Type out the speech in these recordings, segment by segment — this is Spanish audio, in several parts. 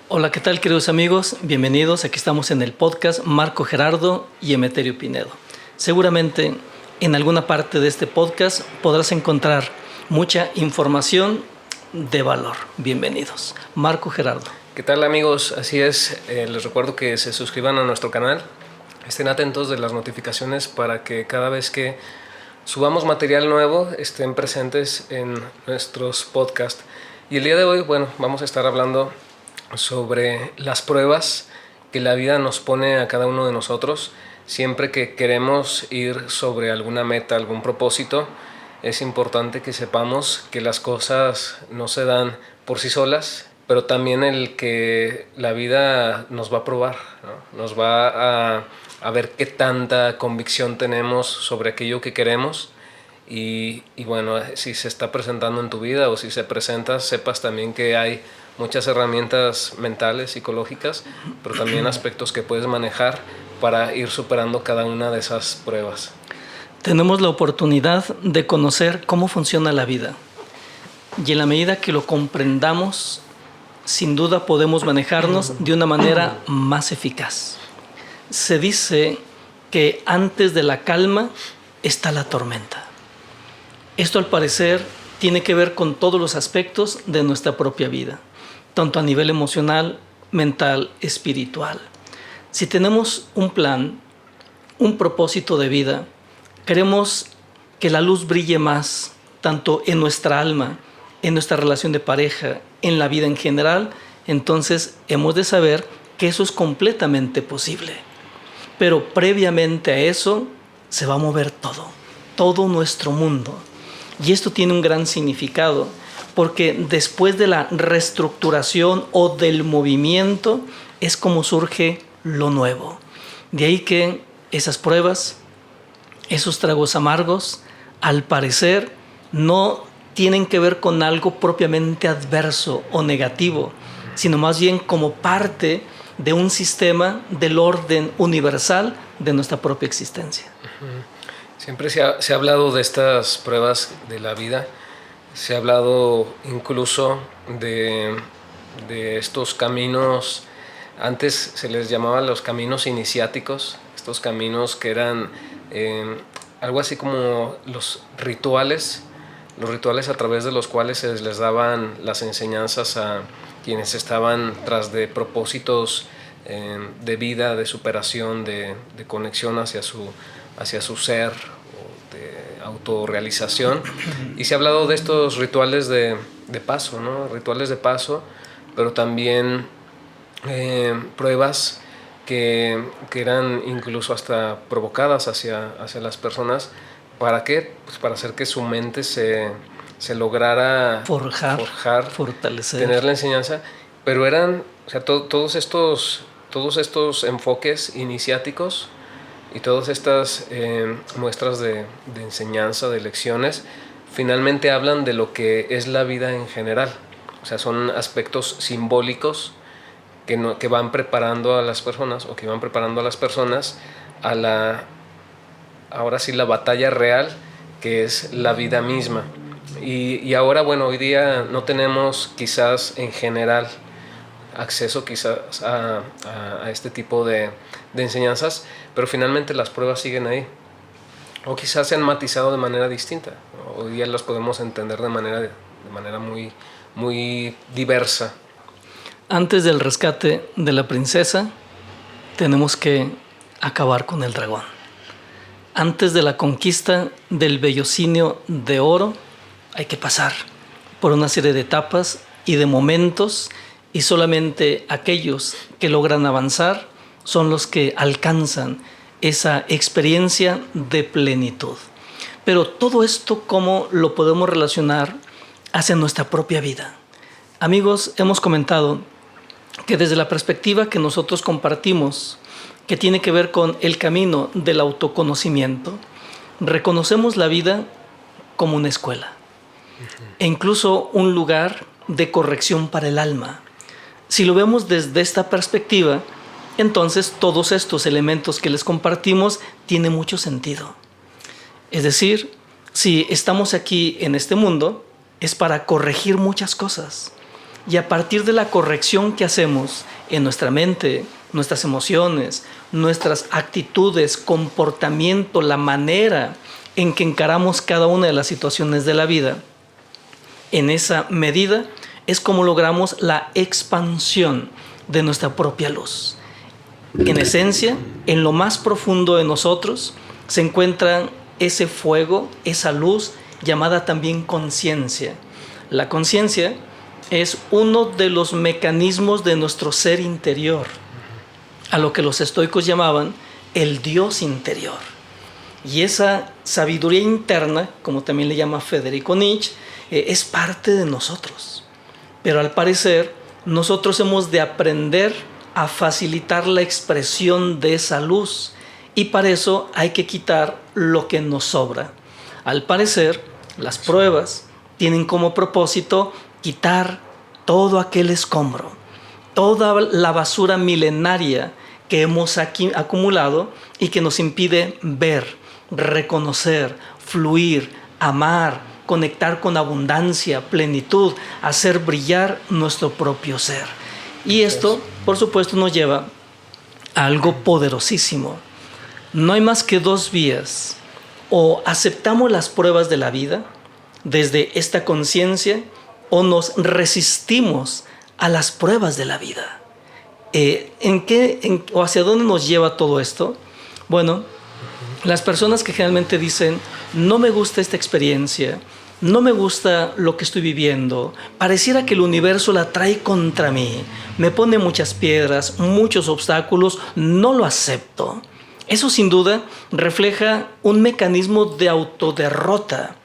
Hola, ¿qué tal, queridos amigos? Bienvenidos. Aquí estamos en el podcast Marco Gerardo y Emeterio Pinedo. Seguramente en alguna parte de este podcast podrás encontrar mucha información de valor. Bienvenidos. Marco Gerardo. ¿Qué tal, amigos? Así es, les recuerdo que se suscriban a nuestro canal, estén atentos de las notificaciones para que cada vez que subamos material nuevo estén presentes en nuestros podcasts. Y el día de hoy, bueno, vamos a estar hablando sobre las pruebas que la vida nos pone a cada uno de nosotros. Siempre que queremos ir sobre alguna meta, algún propósito, es importante que sepamos que las cosas no se dan por sí solas, pero también el que la vida nos va a probar, ¿no? Nos va a ver qué tanta convicción tenemos sobre aquello que queremos. Y bueno, si se está presentando en tu vida o si se presenta, sepas también que hay muchas herramientas mentales, psicológicas, pero también aspectos que puedes manejar para ir superando cada una de esas pruebas. Tenemos la oportunidad de conocer cómo funciona la vida. Y en la medida que lo comprendamos, sin duda podemos manejarnos de una manera más eficaz. Se dice que antes de la calma está la tormenta. Esto, al parecer, tiene que ver con todos los aspectos de nuestra propia vida, tanto a nivel emocional, mental, espiritual. Si tenemos un plan, un propósito de vida, queremos que la luz brille más, tanto en nuestra alma, en nuestra relación de pareja, en la vida en general, entonces hemos de saber que eso es completamente posible. Pero previamente a eso se va a mover todo nuestro mundo. Y esto tiene un gran significado, porque después de la reestructuración o del movimiento es como surge lo nuevo. De ahí que esas pruebas, esos tragos amargos, al parecer no tienen que ver con algo propiamente adverso o negativo, sino más bien como parte de un sistema del orden universal de nuestra propia existencia. Siempre se ha hablado de estas pruebas de la vida, se ha hablado incluso de estos caminos. Antes se les llamaba los caminos iniciáticos, estos caminos que eran algo así como los rituales a través de los cuales se les daban las enseñanzas a quienes estaban tras de propósitos de vida, de superación, de conexión hacia su ser, o de autorrealización. Y se ha hablado de estos rituales de paso, ¿no? Rituales de paso, pero también pruebas que eran incluso hasta provocadas hacia las personas. ¿Para qué? Pues para hacer que su mente se lograra forjar, fortalecer, tener la enseñanza. Pero eran, o sea, todos estos enfoques iniciáticos y todas estas muestras de enseñanza, de lecciones, finalmente hablan de lo que es la vida en general. O sea, son aspectos simbólicos que van preparando a las personas, o que van preparando a las personas a ahora sí, la batalla real, que es la vida misma. Y ahora, bueno, hoy día no tenemos quizás en general acceso quizás a este tipo de enseñanzas, pero finalmente las pruebas siguen ahí, o quizás se han matizado de manera distinta. Hoy día las podemos entender de manera muy, muy diversa. Antes del rescate de la princesa, tenemos que acabar con el dragón. Antes de la conquista del vellocinio de oro, hay que pasar por una serie de etapas y de momentos, y solamente aquellos que logran avanzar son los que alcanzan esa experiencia de plenitud. Pero todo esto, ¿cómo lo podemos relacionar hacia nuestra propia vida? Amigos, hemos comentado que desde la perspectiva que nosotros compartimos, que tiene que ver con el camino del autoconocimiento, reconocemos la vida como una escuela, e incluso un lugar de corrección para el alma. Si lo vemos desde esta perspectiva, entonces todos estos elementos que les compartimos tienen mucho sentido. Es decir, si estamos aquí en este mundo, es para corregir muchas cosas. Y a partir de la corrección que hacemos en nuestra mente, nuestras emociones, nuestras actitudes, comportamiento, la manera en que encaramos cada una de las situaciones de la vida, en esa medida es como logramos la expansión de nuestra propia luz. En esencia, en lo más profundo de nosotros se encuentra ese fuego, esa luz llamada también conciencia. La conciencia es uno de los mecanismos de nuestro ser interior, a lo que los estoicos llamaban el Dios interior. Y esa sabiduría interna, como también le llama Federico Nietzsche, es parte de nosotros. Pero al parecer, nosotros hemos de aprender a facilitar la expresión de esa luz. Y para eso hay que quitar lo que nos sobra. Al parecer, las pruebas tienen como propósito quitar todo aquel escombro, toda la basura milenaria que hemos acumulado y que nos impide ver, reconocer, fluir, amar, conectar con abundancia, plenitud, hacer brillar nuestro propio ser. Y esto, por supuesto, nos lleva a algo poderosísimo. No hay más que dos vías. O aceptamos las pruebas de la vida desde esta conciencia o nos resistimos a las pruebas de la vida. ¿O hacia dónde nos lleva todo esto? Bueno, las personas que generalmente dicen, no me gusta esta experiencia, no me gusta lo que estoy viviendo, pareciera que el universo la trae contra mí, me pone muchas piedras, muchos obstáculos, no lo acepto. Eso sin duda refleja un mecanismo de autoderrota,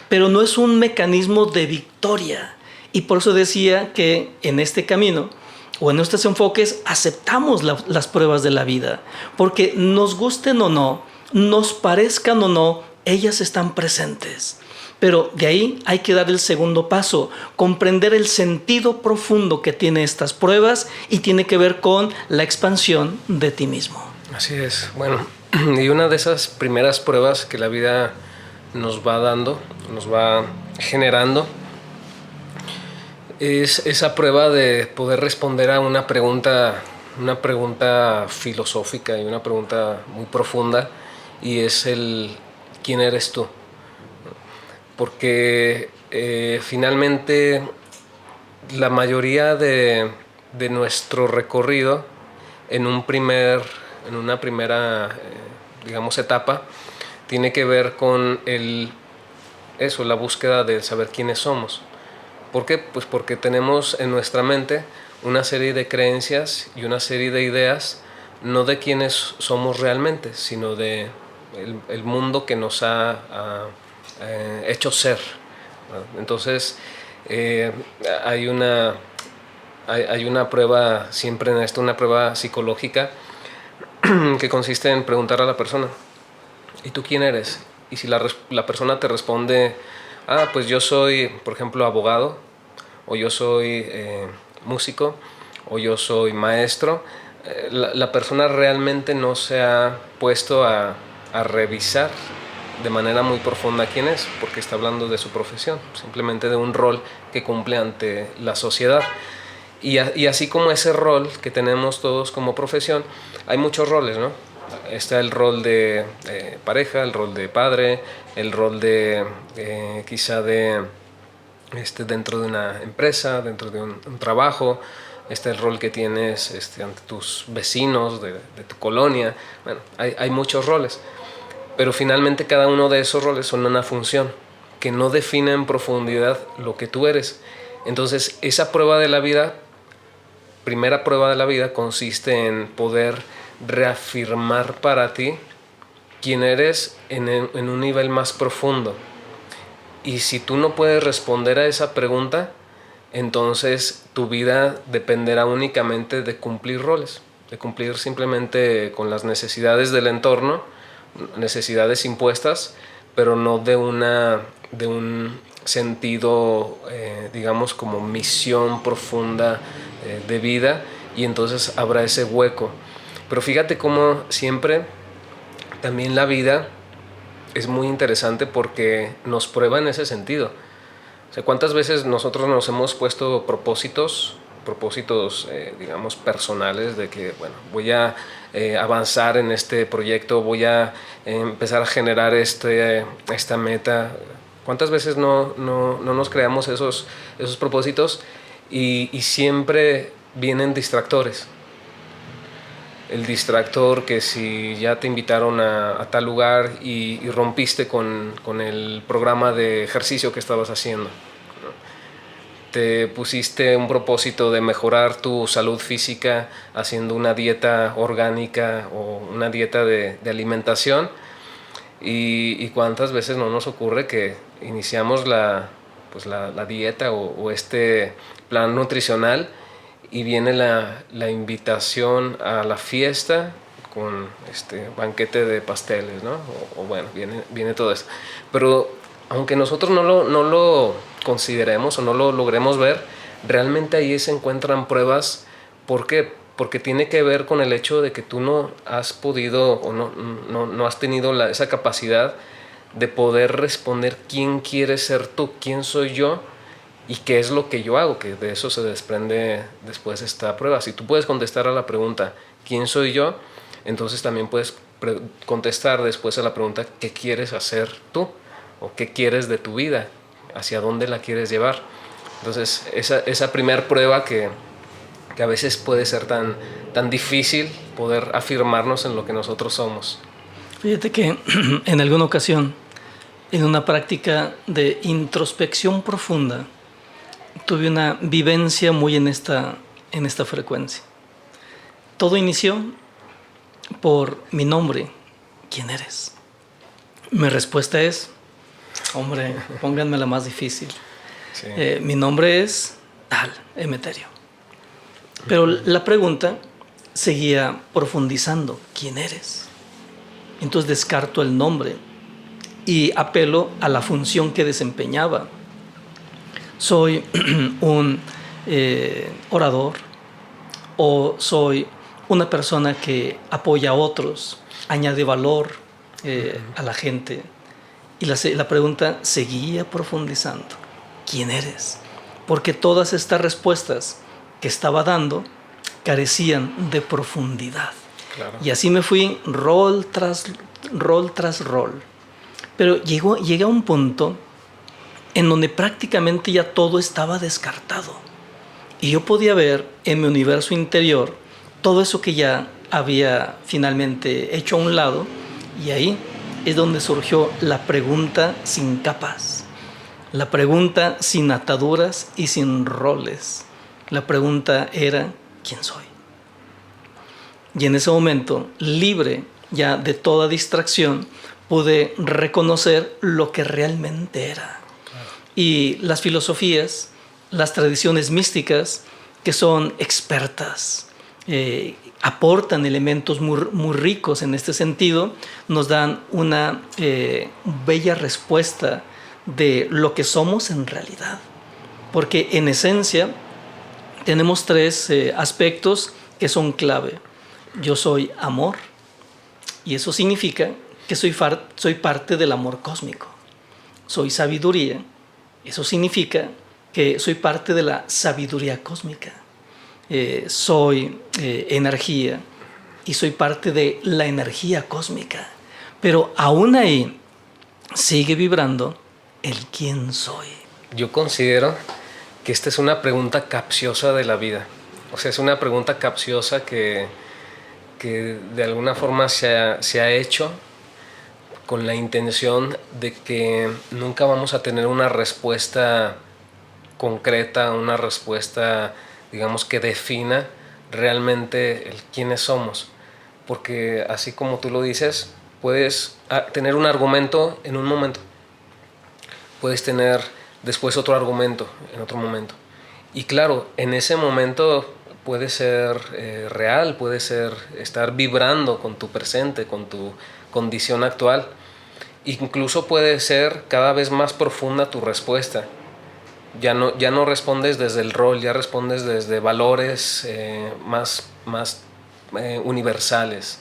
pero no es un mecanismo de victoria. Y por eso decía que en este camino o en nuestros enfoques aceptamos las pruebas de la vida, porque nos gusten o no, nos parezcan o no, ellas están presentes. Pero de ahí hay que dar el segundo paso, comprender el sentido profundo que tiene estas pruebas y tiene que ver con la expansión de ti mismo. Así es. Bueno, y una de esas primeras pruebas que la vida nos va dando, nos va generando, es esa prueba de poder responder a una pregunta filosófica y una pregunta muy profunda, y es el ¿quién eres tú? Porque finalmente la mayoría de nuestro recorrido en una primera digamos etapa tiene que ver con la búsqueda de saber quiénes somos. ¿Por qué? Pues porque tenemos en nuestra mente una serie de creencias y una serie de ideas, no de quiénes somos realmente, sino de el mundo que nos ha hecho ser. Entonces hay una prueba siempre en esto, una prueba psicológica que consiste en preguntar a la persona, ¿y tú quién eres? Y si la persona te responde, pues yo soy, por ejemplo, abogado, o yo soy músico, o yo soy maestro, la persona realmente no se ha puesto a revisar de manera muy profunda quién es, porque está hablando de su profesión, simplemente de un rol que cumple ante la sociedad. Y así como ese rol que tenemos todos como profesión, hay muchos roles, ¿no? Está el rol de pareja, el rol de padre, el rol de quizá de dentro de una empresa, dentro de un trabajo, está el rol que tienes ante tus vecinos de tu colonia. Bueno, hay muchos roles, pero finalmente cada uno de esos roles son una función que no define en profundidad lo que tú eres. Entonces esa prueba de la vida, primera prueba de la vida, consiste en poder reafirmar para ti quién eres en un nivel más profundo. Y si tú no puedes responder a esa pregunta, entonces tu vida dependerá únicamente de cumplir roles, de cumplir simplemente con las necesidades del entorno, necesidades impuestas, pero no de un sentido, digamos, como misión profunda de vida, y entonces habrá ese hueco. Pero fíjate cómo siempre también la vida es muy interesante porque nos prueba en ese sentido. O sea, ¿cuántas veces nosotros nos hemos puesto propósitos, digamos, personales de que, bueno, voy a avanzar en este proyecto, voy a empezar a generar esta meta? ¿Cuántas veces no nos creamos esos propósitos y siempre vienen distractores? El distractor que si ya te invitaron a tal lugar y rompiste con el programa de ejercicio que estabas haciendo, ¿no? Te pusiste un propósito de mejorar tu salud física haciendo una dieta orgánica o una dieta de alimentación, y cuántas veces no nos ocurre que iniciamos la dieta o este plan nutricional y viene la invitación a la fiesta con este banquete de pasteles, ¿no? O bueno, viene todo esto. Pero aunque nosotros no lo consideremos o no lo logremos ver, realmente ahí se encuentran pruebas. ¿Por qué? Porque tiene que ver con el hecho de que tú no has podido o no has tenido esa capacidad de poder responder quién quieres ser tú, quién soy yo y qué es lo que yo hago, que de eso se desprende después esta prueba. Si tú puedes contestar a la pregunta ¿quién soy yo?, entonces también puedes contestar después a la pregunta ¿qué quieres hacer tú? O ¿qué quieres de tu vida? ¿Hacia dónde la quieres llevar? Entonces esa primer prueba que a veces puede ser tan difícil poder afirmarnos en lo que nosotros somos. Fíjate que en alguna ocasión, en una práctica de introspección profunda, tuve una vivencia muy en esta frecuencia. Todo inició por mi nombre. ¿Quién eres? Mi respuesta es, hombre, pónganme la más difícil. Sí. Mi nombre es tal, Emeterio. Pero la pregunta seguía profundizando. ¿Quién eres? Entonces descarto el nombre y apelo a la función que desempeñaba. Soy un orador, o soy una persona que apoya a otros, añade valor a la gente. Y la pregunta seguía profundizando. ¿Quién eres? Porque todas estas respuestas que estaba dando carecían de profundidad. Claro. Y así me fui rol tras rol. Pero llegué a un punto en donde prácticamente ya todo estaba descartado. Y yo podía ver en mi universo interior todo eso que ya había finalmente hecho a un lado, y ahí es donde surgió la pregunta sin capas, la pregunta sin ataduras y sin roles. La pregunta era, ¿quién soy? Y en ese momento, libre ya de toda distracción, pude reconocer lo que realmente era. Claro. Y las filosofías, las tradiciones místicas, que son expertas, aportan elementos muy ricos en este sentido, nos dan una bella respuesta de lo que somos en realidad. Porque en esencia tenemos tres aspectos que son clave. Yo soy amor, y eso significa que soy parte del amor cósmico. Soy sabiduría, eso significa que soy parte de la sabiduría cósmica. Soy energía, y soy parte de la energía cósmica. Pero aún ahí sigue vibrando el quién soy. Yo considero que esta es una pregunta capciosa de la vida. O sea, es una pregunta capciosa que de alguna forma se ha hecho con la intención de que nunca vamos a tener una respuesta concreta, una respuesta, digamos, que defina realmente el quiénes somos. Porque así como tú lo dices, puedes tener un argumento en un momento, puedes tener después otro argumento en otro momento. Y claro, en ese momento puede ser real, puede ser estar vibrando con tu presente, con tu condición actual. Incluso puede ser cada vez más profunda tu respuesta. Ya no respondes desde el rol, ya respondes desde valores más universales.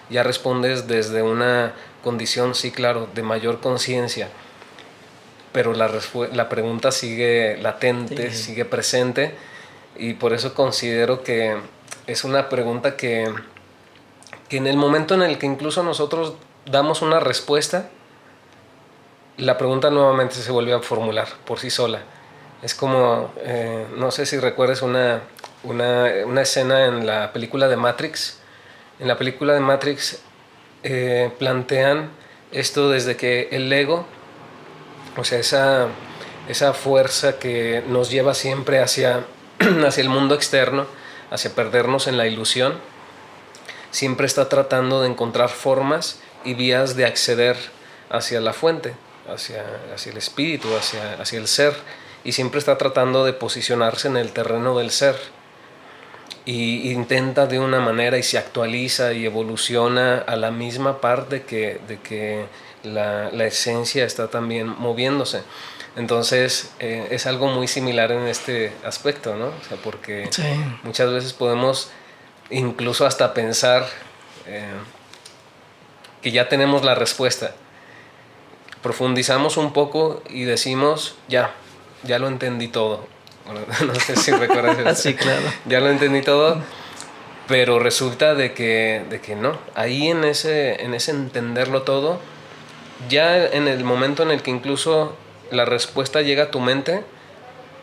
Ya respondes desde una condición, sí, claro, de mayor conciencia. pero la pregunta sigue latente, Sí. sigue presente, y por eso considero que es una pregunta que en el momento en el que incluso nosotros damos una respuesta, la pregunta nuevamente se vuelve a formular por sí sola. Es como, no sé si recuerdas una escena en la película de Matrix. En la película de Matrix plantean esto desde que el ego, o sea, esa fuerza que nos lleva siempre hacia el mundo externo, hacia perdernos en la ilusión, siempre está tratando de encontrar formas y vías de acceder hacia la fuente, hacia el espíritu, hacia el ser, y siempre está tratando de posicionarse en el terreno del ser, y intenta de una manera y se actualiza y evoluciona a la misma parte de que la esencia está también moviéndose. Entonces es algo muy similar en este aspecto, ¿no? O sea, porque Sí. muchas veces podemos incluso hasta pensar que ya tenemos la respuesta. Profundizamos un poco y decimos, ya lo entendí todo. Bueno, no sé si recuerdas eso. Sí, claro. Ya lo entendí todo, pero resulta de que no. Ahí en ese entenderlo todo, ya en el momento en el que incluso la respuesta llega a tu mente,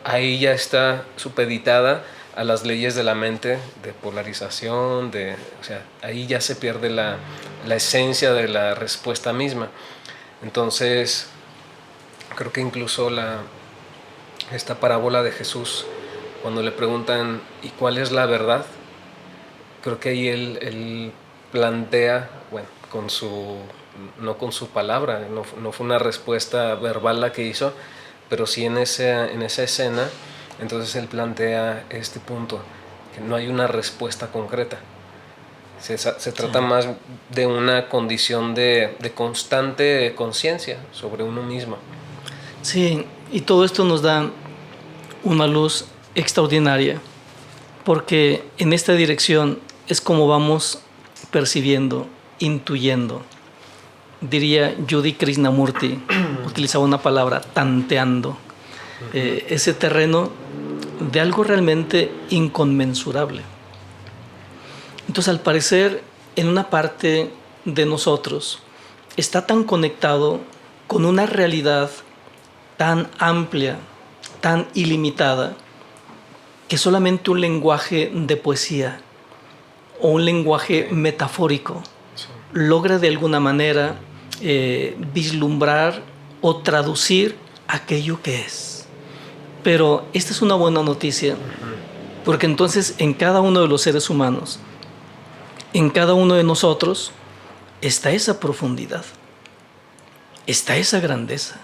ahí ya está supeditada a las leyes de la mente, de polarización, o sea, ahí ya se pierde la esencia de la respuesta misma. Entonces, creo que incluso esta parábola de Jesús, cuando le preguntan ¿y cuál es la verdad?, creo que ahí él plantea, bueno, no con su palabra, no fue una respuesta verbal la que hizo, pero sí en esa escena, entonces él plantea este punto, que no hay una respuesta concreta. Se trata más de una condición de constante conciencia sobre uno mismo. Sí, y todo esto nos da una luz extraordinaria, porque en esta dirección es como vamos percibiendo, intuyendo. Diría Judy Krishnamurti, utilizaba una palabra, tanteando, ese terreno de algo realmente inconmensurable. Entonces, al parecer, en una parte de nosotros está tan conectado con una realidad tan amplia, tan ilimitada, que solamente un lenguaje de poesía o un lenguaje metafórico logra de alguna manera vislumbrar o traducir aquello que es. Pero esta es una buena noticia, porque entonces en cada uno de los seres humanos, en cada uno de nosotros, está esa profundidad, está esa grandeza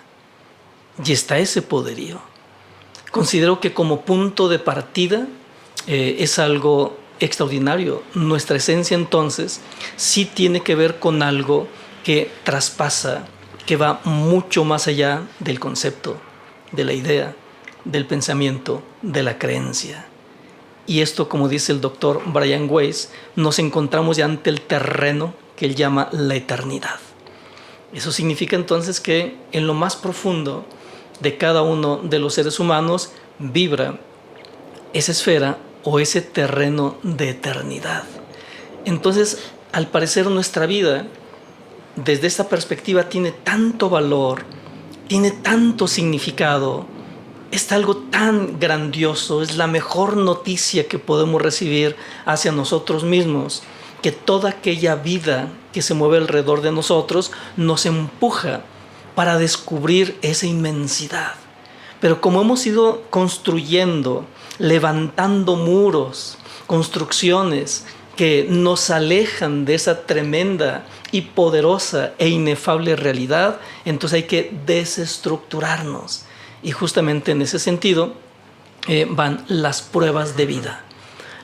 y está ese poderío. Considero que como punto de partida es algo extraordinario. Nuestra esencia entonces sí tiene que ver con algo que traspasa, que va mucho más allá del concepto, de la idea, del pensamiento, de la creencia. Y esto, como dice el doctor Brian Weiss, nos encontramos ya ante el terreno que él llama la eternidad. Eso significa entonces que en lo más profundo de cada uno de los seres humanos vibra esa esfera o ese terreno de eternidad. Entonces, al parecer, nuestra vida, desde esta perspectiva, tiene tanto valor, tiene tanto significado, es algo tan grandioso, es la mejor noticia que podemos recibir hacia nosotros mismos, que toda aquella vida que se mueve alrededor de nosotros nos empuja para descubrir esa inmensidad. Pero como hemos ido construyendo, levantando muros, construcciones que nos alejan de esa tremenda y poderosa e inefable realidad, entonces hay que desestructurarnos. Y justamente en ese sentido van las pruebas de vida,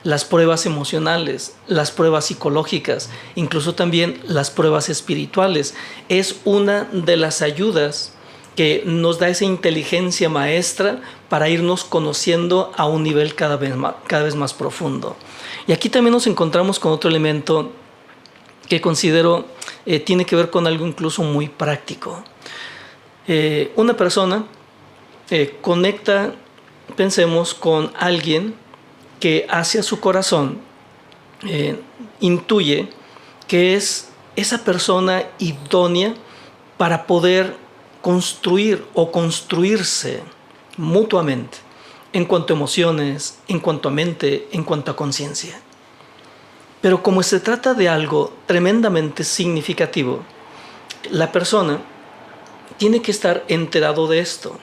las pruebas emocionales, las pruebas psicológicas, incluso también las pruebas espirituales. Es una de las ayudas que nos da esa inteligencia maestra para irnos conociendo a un nivel cada vez más profundo. Y aquí también nos encontramos con otro elemento que considero tiene que ver con algo incluso muy práctico. Una persona conecta, pensemos, con alguien que hacia su corazón intuye que es esa persona idónea para poder construir o construirse mutuamente en cuanto a emociones, en cuanto a mente, en cuanto a conciencia. Pero como se trata de algo tremendamente significativo, la persona tiene que estar enterado de esto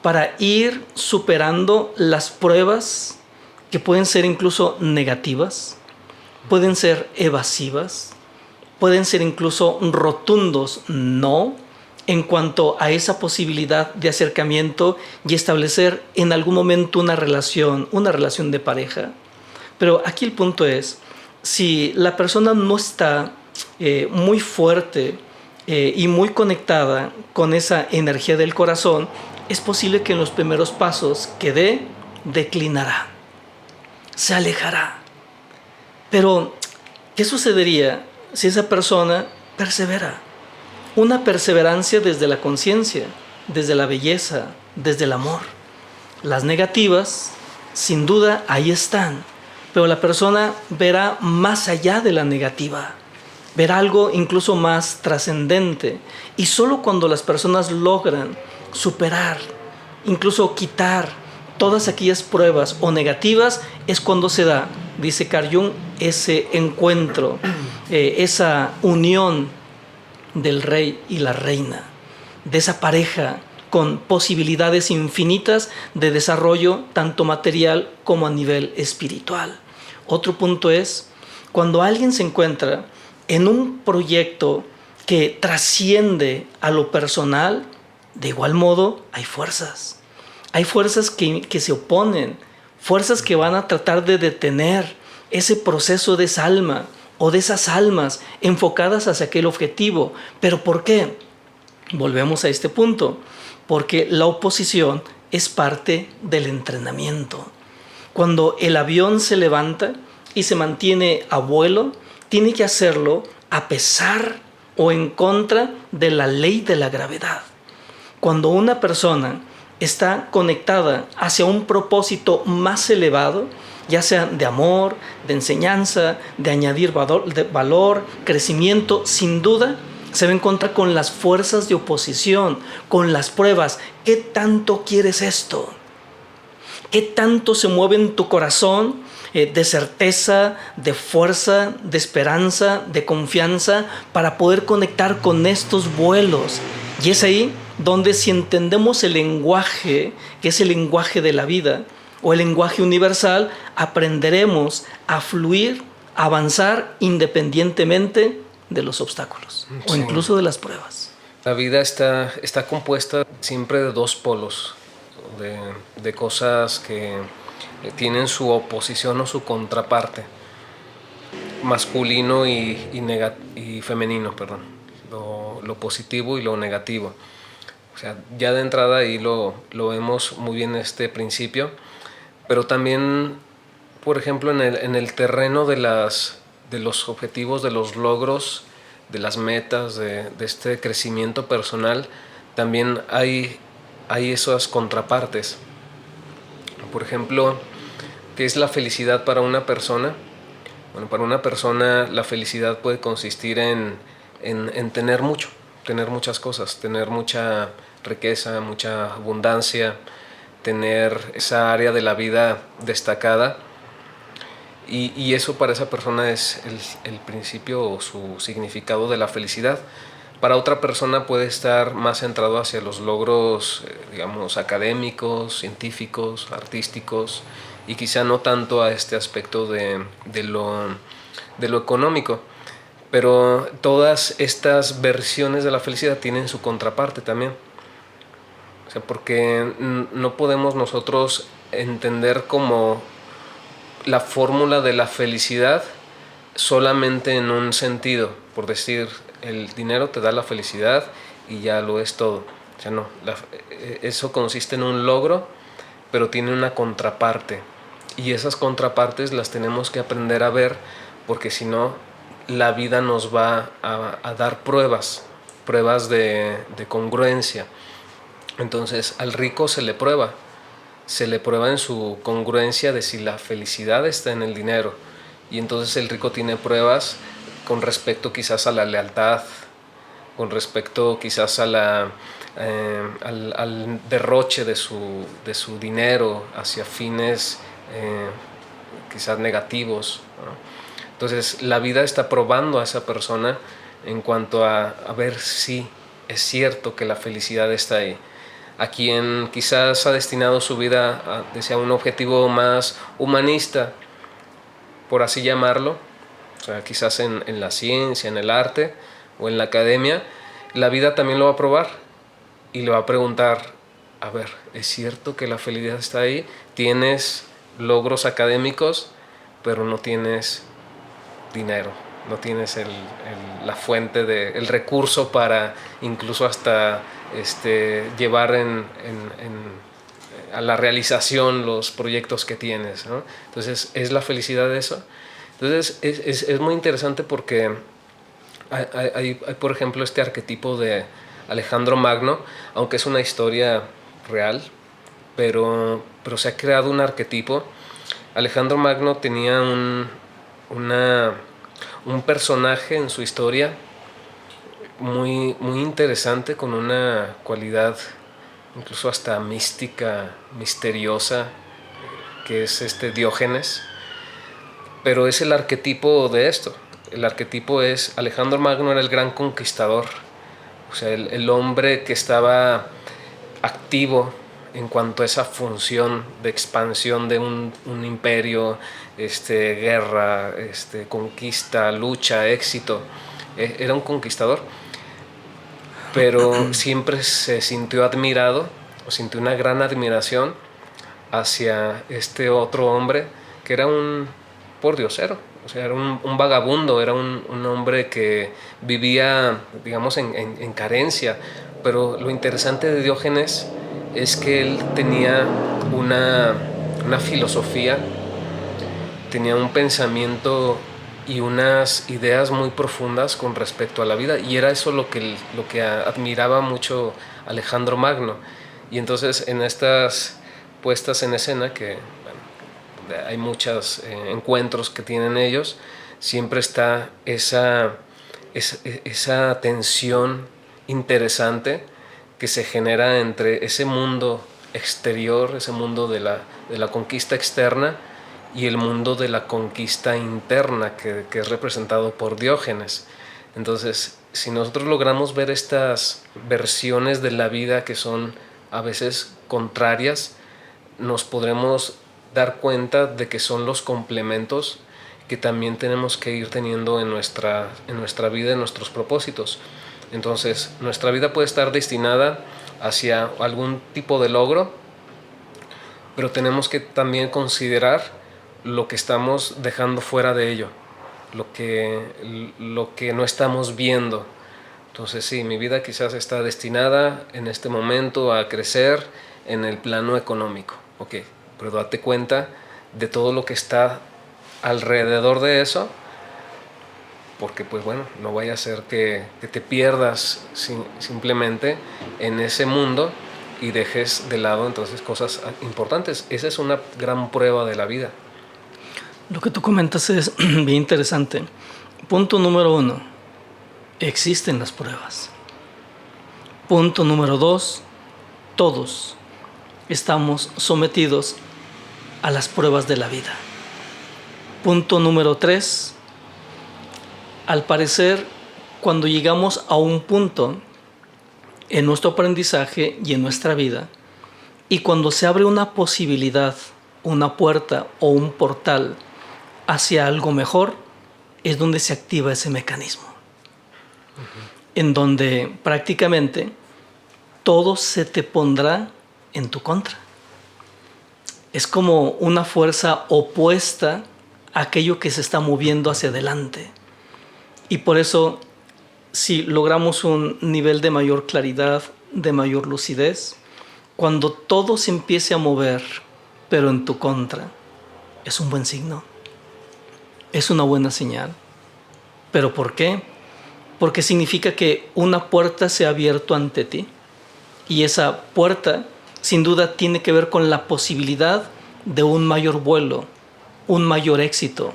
para ir superando las pruebas que pueden ser incluso negativas, pueden ser evasivas, pueden ser incluso rotundos no en cuanto a esa posibilidad de acercamiento y establecer en algún momento una relación de pareja. Pero aquí el punto es, si la persona no está muy fuerte y muy conectada con esa energía del corazón, es posible que en los primeros pasos que dé, declinará, se alejará. Pero, ¿qué sucedería si esa persona persevera? Una perseverancia desde la conciencia, desde la belleza, desde el amor. Las negativas, sin duda, ahí están, pero la persona verá más allá de la negativa, verá algo incluso más trascendente. Y solo cuando las personas logran superar, incluso quitar todas aquellas pruebas o negativas, es cuando se da, dice Carl Jung, ese encuentro, esa unión del rey y la reina, de esa pareja con posibilidades infinitas de desarrollo tanto material como a nivel espiritual. Otro punto es cuando alguien se encuentra en un proyecto que trasciende a lo personal, de igual modo hay fuerzas que se oponen, fuerzas que van a tratar de detener ese proceso de esa alma o de esas almas enfocadas hacia aquel objetivo. ¿Pero por qué? Volvemos a este punto, porque la oposición es parte del entrenamiento. Cuando el avión se levanta y se mantiene a vuelo, tiene que hacerlo a pesar o en contra de la ley de la gravedad. Cuando una persona está conectada hacia un propósito más elevado, ya sea de amor, de enseñanza, de añadir valor, crecimiento, sin duda se va a encontrar con las fuerzas de oposición, con las pruebas. ¿Qué tanto quieres esto? ¿Qué tanto se mueve en tu corazón de certeza, de fuerza, de esperanza, de confianza para poder conectar con estos vuelos? Y es ahí donde, si entendemos el lenguaje, que es el lenguaje de la vida o el lenguaje universal, aprenderemos a fluir, a avanzar independientemente de los obstáculos o incluso de las pruebas. La vida está compuesta siempre de dos polos, de cosas que tienen su oposición o su contraparte, masculino y femenino, perdón, lo positivo y lo negativo. O sea, ya de entrada ahí lo vemos muy bien este principio, pero también, por ejemplo, en el terreno de los objetivos, de los logros, de las metas, de este crecimiento personal, también hay esas contrapartes. Por ejemplo, ¿qué es la felicidad para una persona? Bueno, para una persona la felicidad puede consistir en tener mucho, tener muchas cosas, tener mucha riqueza, mucha abundancia, tener esa área de la vida destacada. Y eso para esa persona es el principio o su significado de la felicidad. Para otra persona puede estar más centrado hacia los logros, digamos, académicos, científicos, artísticos, y quizá no tanto a este aspecto de lo económico. Pero todas estas versiones de la felicidad tienen su contraparte también. O sea, porque no podemos nosotros entender como la fórmula de la felicidad solamente en un sentido, por decir, el dinero te da la felicidad y ya lo es todo. O sea, no, eso consiste en un logro, pero tiene una contraparte. Y esas contrapartes las tenemos que aprender a ver, porque si no, la vida nos va a dar pruebas de congruencia. Entonces al rico se le prueba en su congruencia de si la felicidad está en el dinero. Y entonces el rico tiene pruebas con respecto quizás a la lealtad, con respecto quizás a al derroche de su dinero hacia fines quizás negativos, ¿no? Entonces la vida está probando a esa persona en cuanto a ver si es cierto que la felicidad está ahí. A quien quizás ha destinado su vida hacia un objetivo más humanista, por así llamarlo, o sea, quizás en la ciencia, en el arte o en la academia, la vida también lo va a probar y le va a preguntar, a ver, ¿es cierto que la felicidad está ahí? Tienes logros académicos, pero no tienes dinero, no tienes la fuente, el recurso para incluso hasta llevar a la realización los proyectos que tienes, ¿no? Entonces, ¿es la felicidad eso? Entonces, es muy interesante porque hay, por ejemplo, este arquetipo de Alejandro Magno, aunque es una historia real, pero se ha creado un arquetipo. Alejandro Magno tenía un personaje en su historia muy, muy interesante, con una cualidad incluso hasta mística, misteriosa, que es Diógenes. Pero es el arquetipo de esto. El arquetipo es, Alejandro Magno era el gran conquistador, o sea, el hombre que estaba activo en cuanto a esa función de expansión de un imperio, guerra, conquista, lucha, éxito. Era un conquistador, pero siempre se sintió admirado, o sintió una gran admiración hacia este otro hombre que era un pordiosero, o sea, era un vagabundo, era un hombre que vivía, digamos, en carencia. Pero lo interesante de Diógenes es que él tenía una filosofía, tenía un pensamiento y unas ideas muy profundas con respecto a la vida, y era eso lo que admiraba mucho Alejandro Magno. Y entonces en estas puestas en escena, que bueno, hay muchos encuentros que tienen ellos, siempre está esa tensión interesante que se genera entre ese mundo exterior, ese mundo de la conquista externa, y el mundo de la conquista interna que es representado por Diógenes. Entonces, si nosotros logramos ver estas versiones de la vida que son a veces contrarias, nos podremos dar cuenta de que son los complementos que también tenemos que ir teniendo en nuestra vida, en nuestros propósitos. Entonces, nuestra vida puede estar destinada hacia algún tipo de logro, pero tenemos que también considerar lo que estamos dejando fuera de ello, lo que no estamos viendo. Entonces, sí, mi vida quizás está destinada en este momento a crecer en el plano económico, ok, pero date cuenta de todo lo que está alrededor de eso, porque pues bueno, no vaya a ser que te pierdas simplemente en ese mundo y dejes de lado entonces cosas importantes. Esa es una gran prueba de la vida. Lo que tú comentas es bien interesante. Punto número 1, existen las pruebas. Punto número 2, todos estamos sometidos a las pruebas de la vida. Punto número 3, al parecer, cuando llegamos a un punto en nuestro aprendizaje y en nuestra vida, y cuando se abre una posibilidad, una puerta o un portal hacia algo mejor, es donde se activa ese mecanismo. En donde prácticamente todo se te pondrá en tu contra. Es como una fuerza opuesta a aquello que se está moviendo hacia adelante. Y por eso, si logramos un nivel de mayor claridad, de mayor lucidez, cuando todo se empiece a mover, pero en tu contra, es un buen signo. Es una buena señal. ¿Pero por qué? Porque significa que una puerta se ha abierto ante ti Y esa puerta, sin duda, tiene que ver con la posibilidad de un mayor vuelo, un mayor éxito,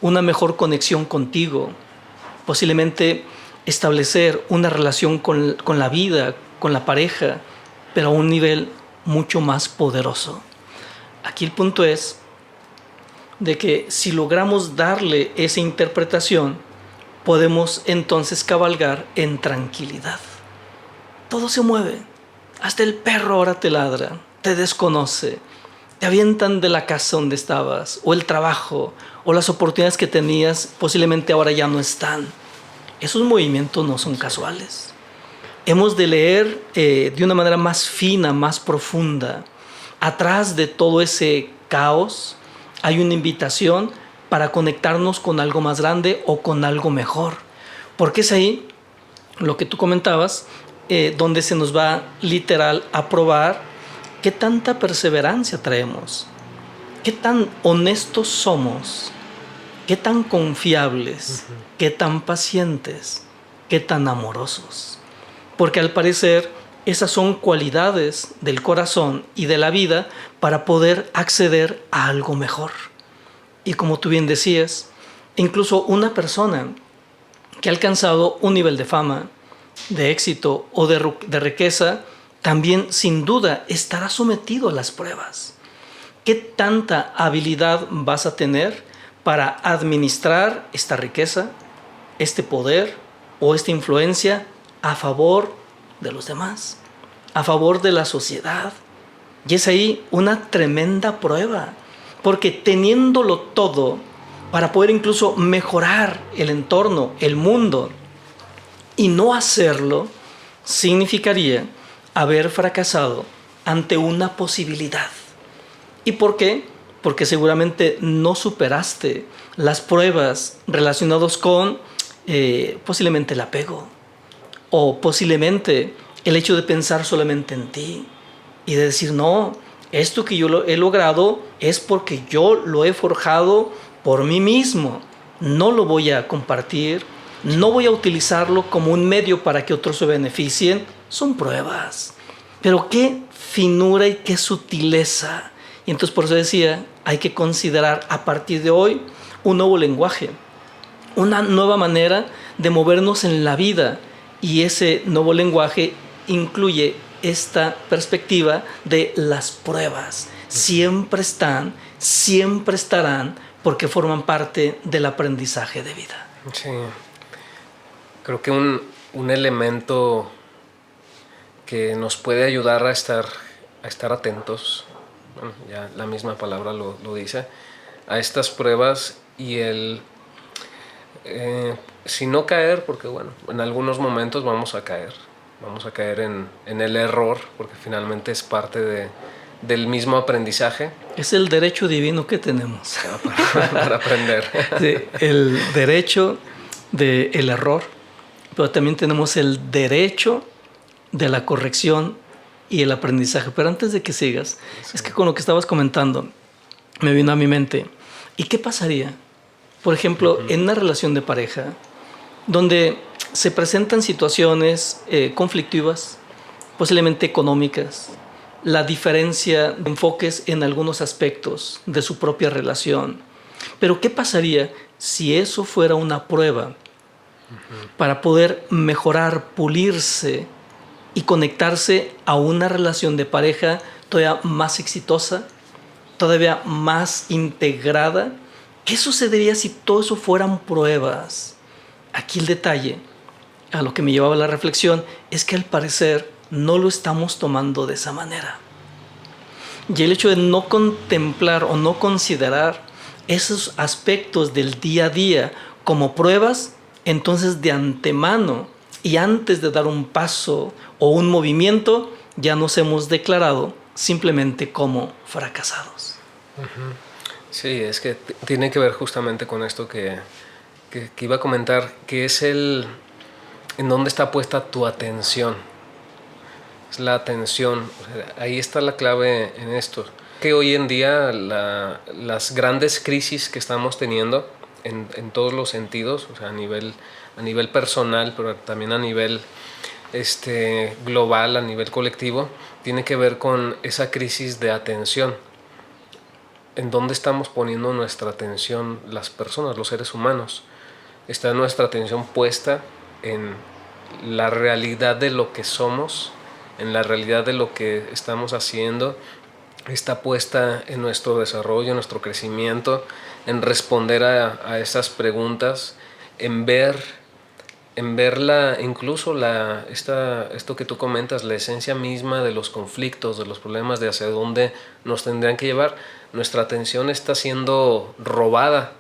una mejor conexión contigo, posiblemente establecer una relación con la vida, con la pareja, pero a un nivel mucho más poderoso. Aquí el punto es de que si logramos darle esa interpretación, podemos entonces cabalgar en tranquilidad. Todo se mueve. Hasta el perro ahora te ladra, te desconoce, te avientan de la casa donde estabas, o el trabajo, o las oportunidades que tenías, posiblemente ahora ya no están. Esos movimientos no son casuales. Hemos de leer de una manera más fina, más profunda. Atrás de todo ese caos hay una invitación para conectarnos con algo más grande o con algo mejor. Porque es ahí lo que tú comentabas, donde se nos va literal a probar qué tanta perseverancia traemos, qué tan honestos somos, qué tan confiables, qué tan pacientes, qué tan amorosos. Porque al parecer esas son cualidades del corazón y de la vida para poder acceder a algo mejor. Y como tú bien decías, incluso una persona que ha alcanzado un nivel de fama, de éxito o de riqueza, también sin duda estará sometido a las pruebas. ¿Qué tanta habilidad vas a tener para administrar esta riqueza, este poder o esta influencia a favor de los demás, a favor de la sociedad? Y es ahí una tremenda prueba, porque teniéndolo todo para poder incluso mejorar el entorno, el mundo, y no hacerlo, significaría haber fracasado ante una posibilidad. ¿Y por qué? Porque seguramente no superaste las pruebas relacionadas con posiblemente el apego, o posiblemente el hecho de pensar solamente en ti y de decir, no, esto que yo he logrado es porque yo lo he forjado por mí mismo, no lo voy a compartir, no voy a utilizarlo como un medio para que otros se beneficien. Son pruebas, pero qué finura y qué sutileza. Y entonces por eso decía, hay que considerar a partir de hoy un nuevo lenguaje, una nueva manera de movernos en la vida, y ese nuevo lenguaje incluye esta perspectiva de las pruebas. Siempre están, siempre estarán, porque forman parte del aprendizaje de vida. Sí, creo que un elemento que nos puede ayudar a estar atentos, bueno, ya la misma palabra lo dice, a estas pruebas y el si no caer, porque bueno, en algunos momentos vamos a caer en el error, porque finalmente es parte del mismo aprendizaje. Es el derecho divino que tenemos para aprender. Sí, el derecho del error, pero también tenemos el derecho de la corrección y el aprendizaje. Pero antes de que sigas, sí, es que con lo que estabas comentando me vino a mi mente, ¿y qué pasaría, por ejemplo, en una relación de pareja donde se presentan situaciones conflictivas, posiblemente económicas, la diferencia de enfoques en algunos aspectos de su propia relación? Pero ¿qué pasaría si eso fuera una prueba para poder mejorar, pulirse y conectarse a una relación de pareja todavía más exitosa, todavía más integrada? ¿Qué sucedería si todo eso fueran pruebas? Aquí el detalle, a lo que me llevaba a la reflexión, es que al parecer no lo estamos tomando de esa manera. Y el hecho de no contemplar o no considerar esos aspectos del día a día como pruebas, entonces de antemano y antes de dar un paso o un movimiento, ya nos hemos declarado simplemente como fracasados. Sí, es que tiene que ver justamente con esto que iba a comentar, que es en dónde está puesta tu atención. Es la atención, ahí está la clave en esto. Que hoy en día las grandes crisis que estamos teniendo en todos los sentidos, o sea, a nivel personal, pero también a nivel global, a nivel colectivo, tiene que ver con esa crisis de atención. ¿En dónde estamos poniendo nuestra atención las personas, los seres humanos? ¿Está nuestra atención puesta en la realidad de lo que somos, en la realidad de lo que estamos haciendo? ¿Está puesta en nuestro desarrollo, en nuestro crecimiento, en responder a esas preguntas, en ver incluso esto que tú comentas, la esencia misma de los conflictos, de los problemas, de hacia dónde nos tendrían que llevar? Nuestra atención está siendo robada,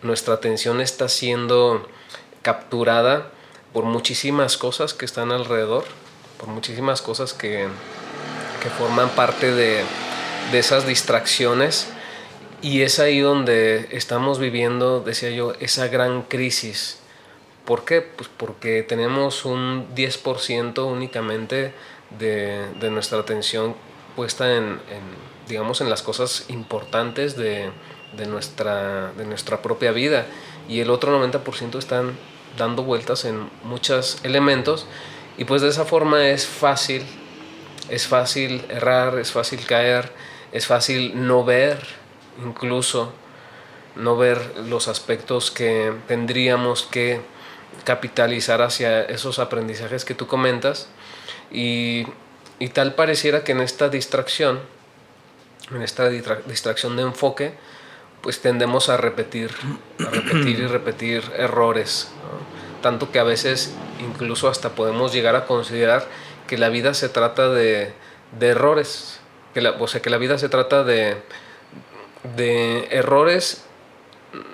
nuestra atención está siendo capturada por muchísimas cosas que están alrededor, por muchísimas cosas que forman parte de esas distracciones, y es ahí donde estamos viviendo, decía yo, esa gran crisis. ¿Por qué? Pues porque tenemos un 10% únicamente de nuestra atención puesta digamos, en las cosas importantes de nuestra propia vida, y el otro 90% están dando vueltas en muchos elementos, y pues de esa forma es fácil errar, es fácil caer, es fácil no ver, incluso no ver los aspectos que tendríamos que capitalizar hacia esos aprendizajes que tú comentas, y tal pareciera que en esta distracción de enfoque, pues tendemos a repetir y repetir errores, ¿no? Tanto que a veces incluso hasta podemos llegar a considerar que la vida se trata de errores, o sea, que la vida se trata de errores,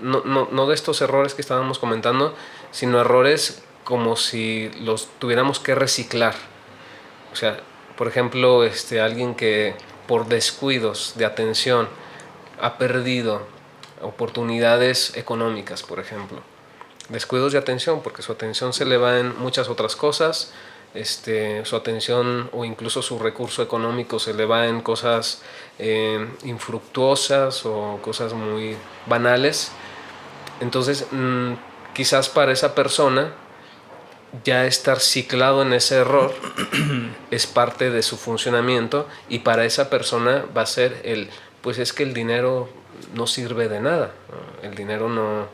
no de estos errores que estábamos comentando, sino errores como si los tuviéramos que reciclar. O sea, por ejemplo, alguien que por descuidos de atención ha perdido oportunidades económicas, por ejemplo. Descuidos de atención, porque su atención se le va en muchas otras cosas, su atención o incluso su recurso económico se le va en cosas infructuosas o cosas muy banales. Entonces, quizás para esa persona ya estar ciclado en ese error es parte de su funcionamiento, y para esa persona va a ser pues es que el dinero no sirve de nada, ¿no? El dinero no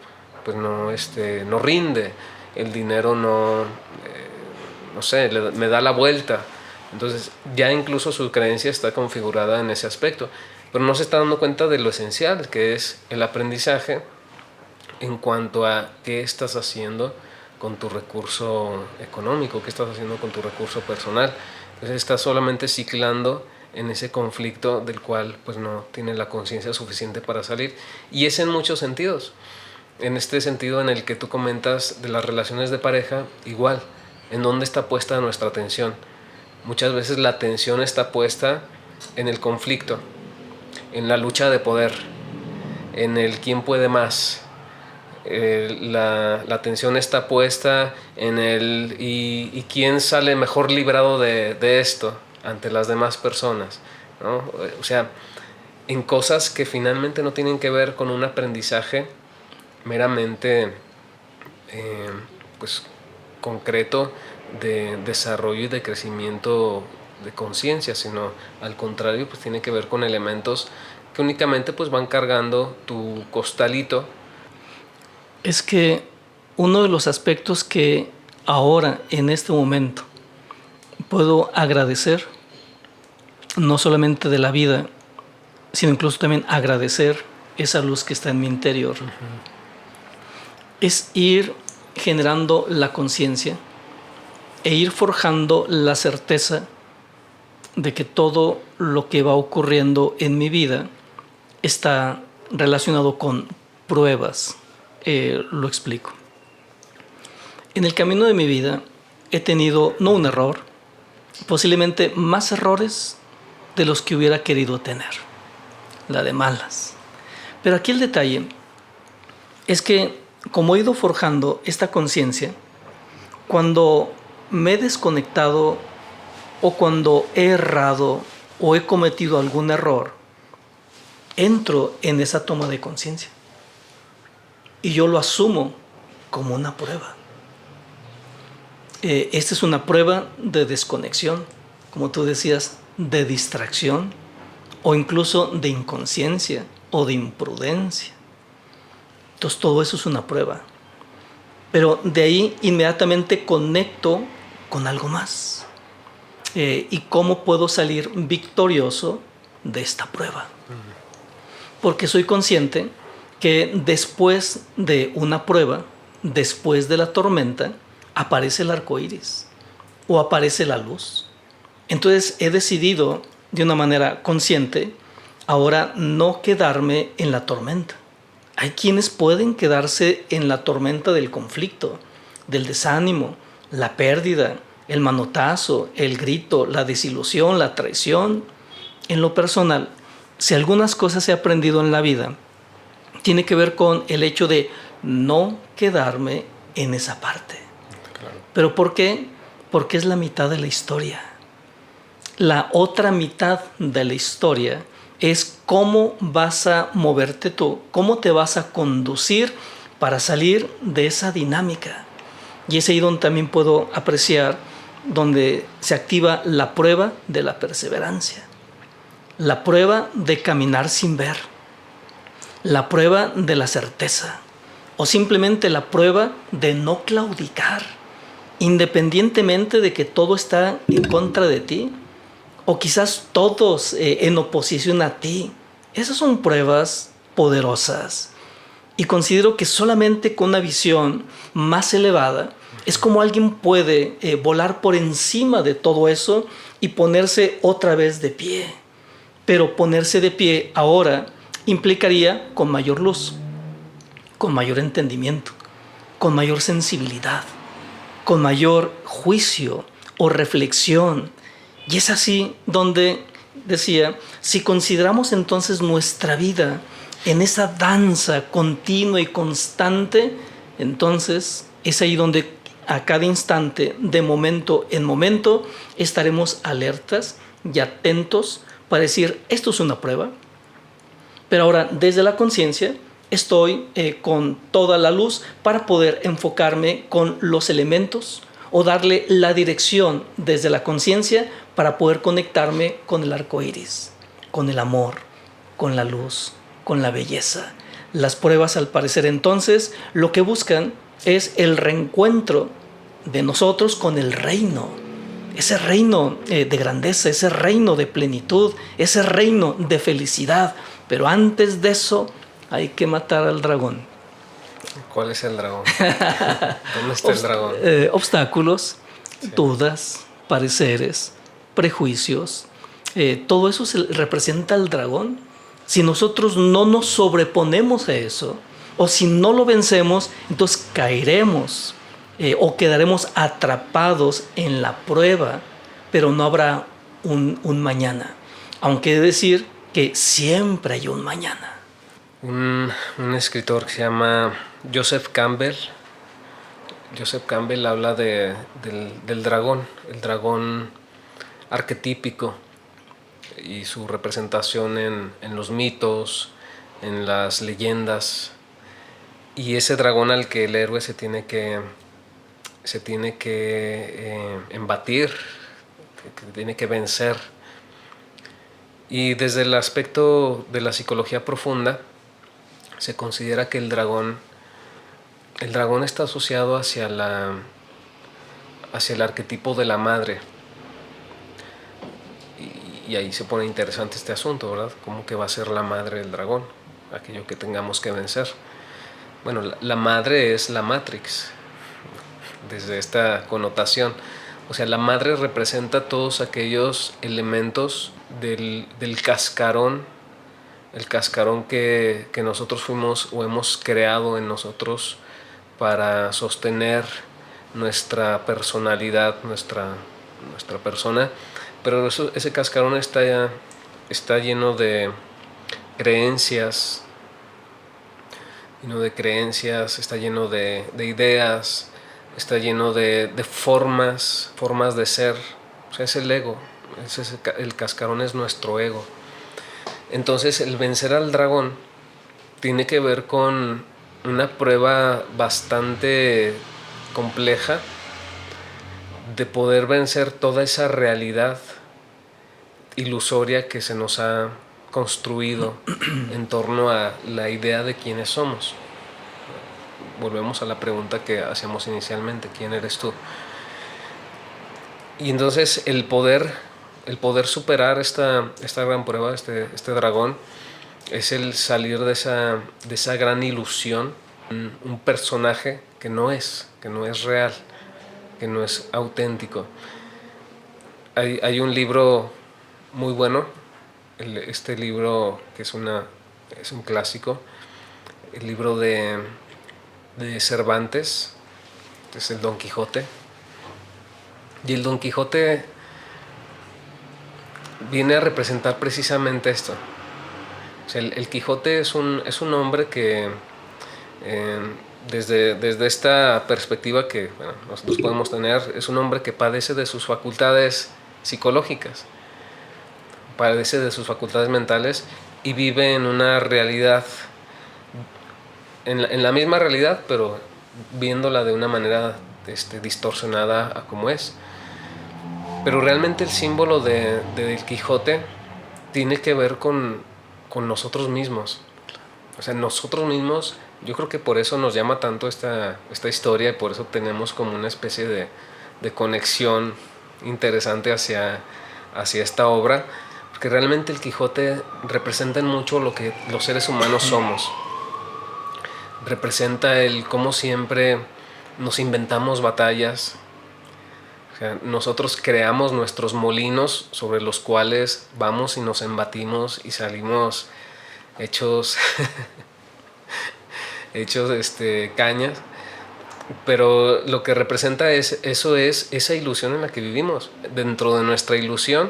rinde, el dinero no sé, me da la vuelta. Entonces ya incluso su creencia está configurada en ese aspecto, pero no se está dando cuenta de lo esencial que es el aprendizaje en cuanto a qué estás haciendo con tu recurso económico, qué estás haciendo con tu recurso personal. Entonces estás solamente ciclando en ese conflicto del cual pues no tiene la conciencia suficiente para salir, y es en muchos sentidos. En este sentido en el que tú comentas de las relaciones de pareja, igual, ¿en dónde está puesta nuestra atención? Muchas veces la atención está puesta en el conflicto, en la lucha de poder, en el quién puede más. La atención está puesta en y quién sale mejor librado de esto ante las demás personas, ¿no? O sea, en cosas que finalmente no tienen que ver con un aprendizaje meramente pues concreto de desarrollo y de crecimiento de conciencia, sino al contrario, pues tiene que ver con elementos que únicamente pues van cargando tu costalito. Es que uno de los aspectos que ahora, en este momento, puedo agradecer, no solamente de la vida, sino incluso también agradecer esa luz que está en mi interior, es ir generando la conciencia e ir forjando la certeza de que todo lo que va ocurriendo en mi vida está relacionado con pruebas. Lo explico. En el camino de mi vida he tenido, no un error, posiblemente más errores de los que hubiera querido tener, la de malas. Pero aquí el detalle es que, como he ido forjando esta conciencia, cuando me he desconectado o cuando he errado o he cometido algún error, entro en esa toma de conciencia y yo lo asumo como una prueba. Esta es una prueba de desconexión, como tú decías, de distracción o incluso de inconsciencia o de imprudencia. Entonces todo eso es una prueba. Pero de ahí inmediatamente conecto con algo más. ¿Y cómo puedo salir victorioso de esta prueba? Porque soy consciente que después de una prueba, después de la tormenta, aparece el arco iris o aparece la luz. Entonces he decidido de una manera consciente ahora no quedarme en la tormenta. Hay quienes pueden quedarse en la tormenta del conflicto, del desánimo, la pérdida, el manotazo, el grito, la desilusión, la traición. En lo personal, si algunas cosas he aprendido en la vida, tiene que ver con el hecho de no quedarme en esa parte. Claro. ¿Pero por qué? Porque es la mitad de la historia. La otra mitad de la historia es cómo vas a moverte tú, cómo te vas a conducir para salir de esa dinámica. Y es ahí donde también puedo apreciar donde se activa la prueba de la perseverancia, la prueba de caminar sin ver, la prueba de la certeza o simplemente la prueba de no claudicar, independientemente de que todo está en contra de ti o quizás todos en oposición a ti. Esas son pruebas poderosas y considero que solamente con una visión más elevada es como alguien puede volar por encima de todo eso y ponerse otra vez de pie. Pero ponerse de pie ahora implicaría con mayor luz, con mayor entendimiento, con mayor sensibilidad, con mayor juicio o reflexión. Y es así donde decía, si consideramos entonces nuestra vida en esa danza continua y constante, entonces es ahí donde a cada instante, de momento en momento, estaremos alertas y atentos para decir, esto es una prueba, pero ahora desde la conciencia estoy con toda la luz para poder enfocarme con los elementos o darle la dirección desde la conciencia para poder conectarme con el arco iris, con el amor, con la luz, con la belleza. Las pruebas, al parecer, entonces, lo que buscan es el reencuentro de nosotros con el reino. Ese reino de grandeza, ese reino de plenitud, ese reino de felicidad. Pero antes de eso, hay que matar al dragón. ¿Cuál es el dragón? ¿Dónde está el dragón? Obstáculos, sí. Dudas, pareceres, prejuicios. Todo eso representa al dragón. Si nosotros no nos sobreponemos a eso, o si no lo vencemos, entonces caeremos o quedaremos atrapados en la prueba, pero no habrá un mañana. Aunque he de decir que siempre hay un mañana. Un escritor que se llama Joseph Campbell. Joseph Campbell habla del dragón, el dragón arquetípico y su representación en los mitos, en las leyendas, y ese dragón al que el héroe se tiene que embatir, que tiene que vencer. Y desde el aspecto de la psicología profunda se considera que el dragón está asociado hacia el arquetipo de la madre. Y ahí se pone interesante este asunto, ¿verdad? ¿Cómo que va a ser la madre del dragón? Aquello que tengamos que vencer. Bueno, la madre es la Matrix, desde esta connotación. O sea, la madre representa todos aquellos elementos del cascarón, el cascarón que nosotros fuimos o hemos creado en nosotros para sostener nuestra personalidad, nuestra persona. Pero ese cascarón está lleno de creencias, está lleno de ideas, está lleno de formas de ser. O sea, es el ego, el cascarón es nuestro ego. Entonces, el vencer al dragón tiene que ver con una prueba bastante compleja de poder vencer toda esa realidad ilusoria que se nos ha construido en torno a la idea de quiénes somos. Volvemos a la pregunta que hacíamos inicialmente: ¿quién eres tú? Y entonces el poder superar esta gran prueba, este dragón, es el salir de esa gran ilusión, un personaje que no es real, que no es auténtico. Hay un libro muy bueno, este libro que es un clásico, el libro de Cervantes, es el Don Quijote. Y el Don Quijote viene a representar precisamente esto. O sea, el Quijote es un hombre que desde esta perspectiva que nosotros podemos tener, es un hombre que padece de sus facultades psicológicas, padece de sus facultades mentales y vive en una realidad, en la misma realidad, pero viéndola de una manera distorsionada a como es. Pero realmente el símbolo del Quijote tiene que ver con nosotros mismos. O sea, nosotros mismos, yo creo que por eso nos llama tanto esta historia y por eso tenemos como una especie de conexión interesante hacia esta obra, porque realmente el Quijote representa en mucho lo que los seres humanos somos. Representa el cómo siempre nos inventamos batallas. O sea, nosotros creamos nuestros molinos sobre los cuales vamos y nos embatimos y salimos hechos cañas, pero lo que representa es esa ilusión en la que vivimos. Dentro de nuestra ilusión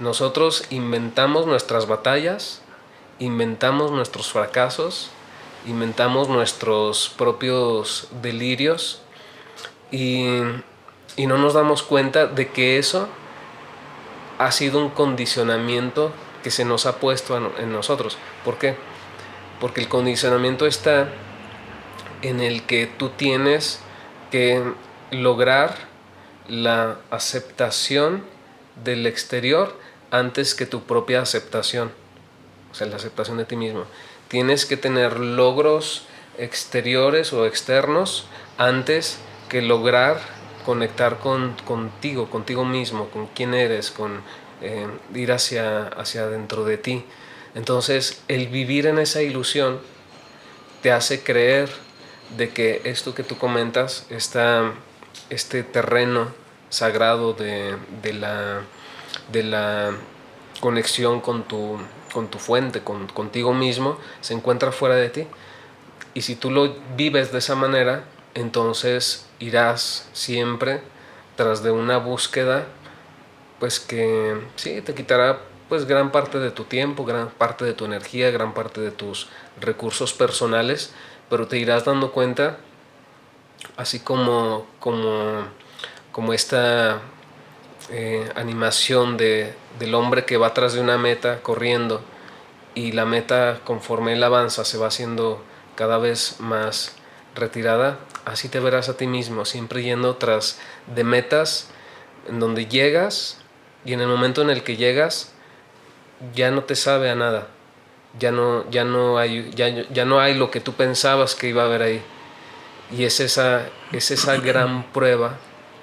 nosotros inventamos nuestras batallas, inventamos nuestros fracasos, inventamos nuestros propios delirios y no nos damos cuenta de que eso ha sido un condicionamiento que se nos ha puesto en nosotros. ¿Por qué? Porque el condicionamiento está en el que tú tienes que lograr la aceptación del exterior antes que tu propia aceptación, o sea, la aceptación de ti mismo. Tienes que tener logros exteriores o externos antes que lograr conectar contigo mismo, con quién eres, con ir hacia dentro de ti. Entonces, el vivir en esa ilusión te hace creer de que esto que tú comentas, este terreno sagrado de la conexión con tu fuente, contigo mismo, se encuentra fuera de ti. Y si tú lo vives de esa manera, entonces irás siempre tras de una búsqueda, pues que sí, te quitará pues gran parte de tu tiempo, gran parte de tu energía, gran parte de tus recursos personales, pero te irás dando cuenta, así como esta animación del hombre que va tras de una meta corriendo, y la meta, conforme él avanza, se va haciendo cada vez más retirada. Así te verás a ti mismo, siempre yendo tras de metas en donde llegas, y en el momento en el que llegas ya no te sabe a nada, ya no hay lo que tú pensabas que iba a haber ahí. Y es esa gran prueba